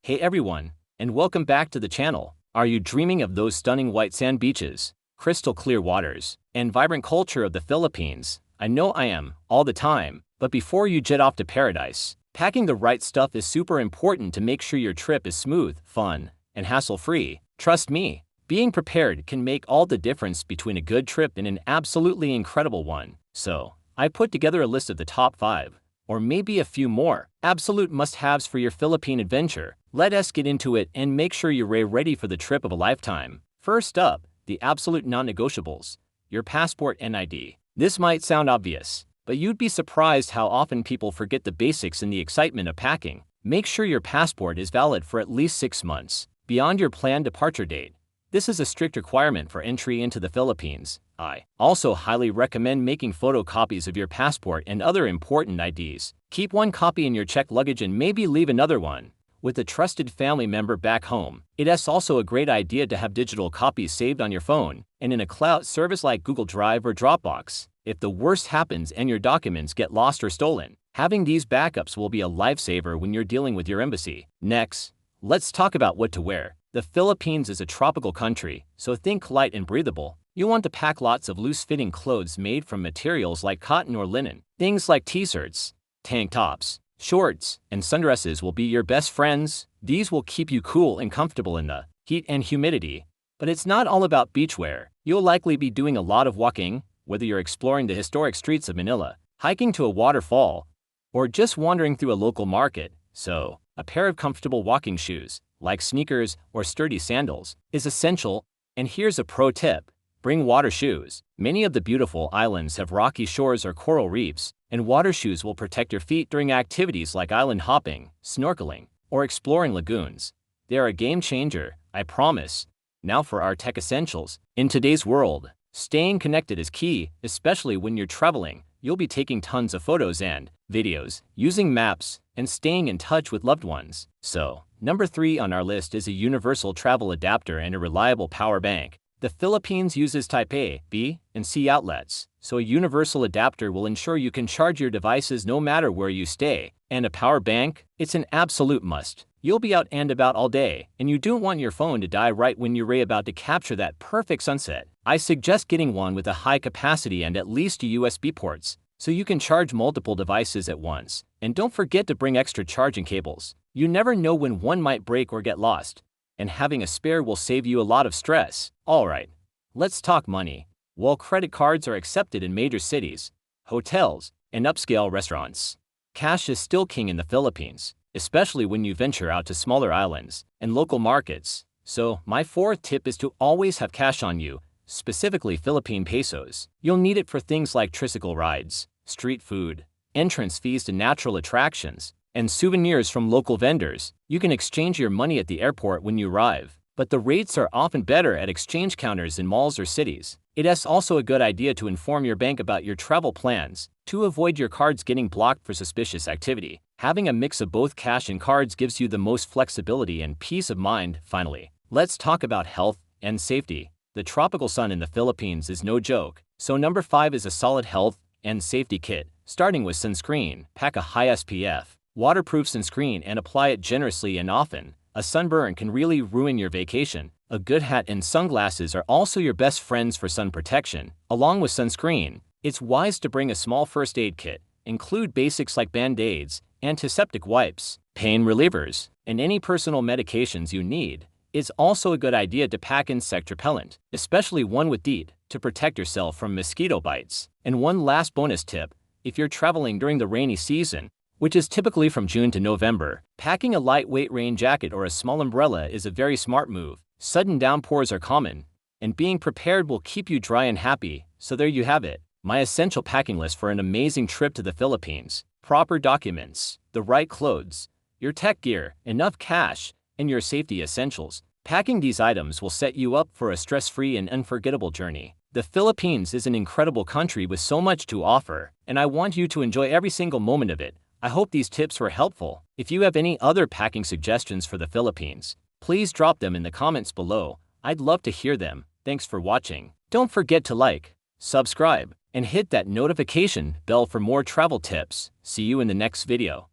Hey everyone, and welcome back to the channel. Are you dreaming of those stunning white sand beaches, crystal clear waters, and vibrant culture of the Philippines? I know I am, all the time, but before you jet off to paradise, packing the right stuff is super important to make sure your trip is smooth, fun, and hassle-free. Trust me, being prepared can make all the difference between a good trip and an absolutely incredible one. So, I put together a list of the top 5, or maybe a few more, absolute must-haves for your Philippine adventure. Let us get into it and make sure you're ready for the trip of a lifetime. First up, the absolute non-negotiables, your passport and ID. This might sound obvious, but you'd be surprised how often people forget the basics in the excitement of packing. Make sure your passport is valid for at least 6 months, beyond your planned departure date. This is a strict requirement for entry into the Philippines. I also highly recommend making photocopies of your passport and other important IDs. Keep one copy in your checked luggage and maybe leave another one with a trusted family member back home. It is also a great idea to have digital copies saved on your phone and in a cloud service like Google Drive or Dropbox. If the worst happens and your documents get lost or stolen, having these backups will be a lifesaver when you're dealing with your embassy. Next, let's talk about what to wear. The Philippines is a tropical country, so think light and breathable. You want to pack lots of loose-fitting clothes made from materials like cotton or linen. Things like t-shirts, tank tops, shorts, and sundresses will be your best friends. These will keep you cool and comfortable in the heat and humidity. But it's not all about beachwear. You'll likely be doing a lot of walking, whether you're exploring the historic streets of Manila, hiking to a waterfall, or just wandering through a local market. So, a pair of comfortable walking shoes, like sneakers or sturdy sandals, is essential. And here's a pro tip. Bring water shoes. Many of the beautiful islands have rocky shores or coral reefs, and water shoes will protect your feet during activities like island hopping, snorkeling, or exploring lagoons. They are a game changer, I promise. Now for our tech essentials. In today's world, staying connected is key, especially when you're traveling. You'll be taking tons of photos and videos, using maps, and staying in touch with loved ones. So, number 3 on our list is a universal travel adapter and a reliable power bank. The Philippines uses Type A, B, and C outlets, so a universal adapter will ensure you can charge your devices no matter where you stay. And a power bank? It's an absolute must. You'll be out and about all day, and you don't want your phone to die right when you're about to capture that perfect sunset. I suggest getting one with a high capacity and at least two USB ports, so you can charge multiple devices at once. And don't forget to bring extra charging cables. You never know when one might break or get lost, and having a spare will save you a lot of stress. Alright, let's talk money. While credit cards are accepted in major cities, hotels, and upscale restaurants, cash is still king in the Philippines, especially when you venture out to smaller islands and local markets. So, my 4th tip is to always have cash on you, specifically Philippine pesos. You'll need it for things like tricycle rides, street food, entrance fees to natural attractions, and souvenirs from local vendors. You can exchange your money at the airport when you arrive, but the rates are often better at exchange counters in malls or cities. It is also a good idea to inform your bank about your travel plans to avoid your cards getting blocked for suspicious activity. Having a mix of both cash and cards gives you the most flexibility and peace of mind. Finally, let's talk about health and safety. The tropical sun in the Philippines is no joke, so number 5 is a solid health and safety kit, starting with sunscreen. Pack a high SPF, waterproof sunscreen and apply it generously and often. A sunburn can really ruin your vacation. A good hat and sunglasses are also your best friends for sun protection. Along with sunscreen, it's wise to bring a small first aid kit. Include basics like band-aids, antiseptic wipes, pain relievers, and any personal medications you need. It's also a good idea to pack insect repellent, especially one with DEET, to protect yourself from mosquito bites. And one last bonus tip, if you're traveling during the rainy season, which is typically from June to November, packing a lightweight rain jacket or a small umbrella is a very smart move. Sudden downpours are common, and being prepared will keep you dry and happy. So there you have it, my essential packing list for an amazing trip to the Philippines. Proper documents, the right clothes, your tech gear, enough cash, and your safety essentials. Packing these items will set you up for a stress-free and unforgettable journey. The Philippines is an incredible country with so much to offer, and I want you to enjoy every single moment of it. I hope these tips were helpful. If you have any other packing suggestions for the Philippines, please drop them in the comments below. I'd love to hear them. Thanks for watching. Don't forget to like, subscribe, and hit that notification bell for more travel tips. See you in the next video.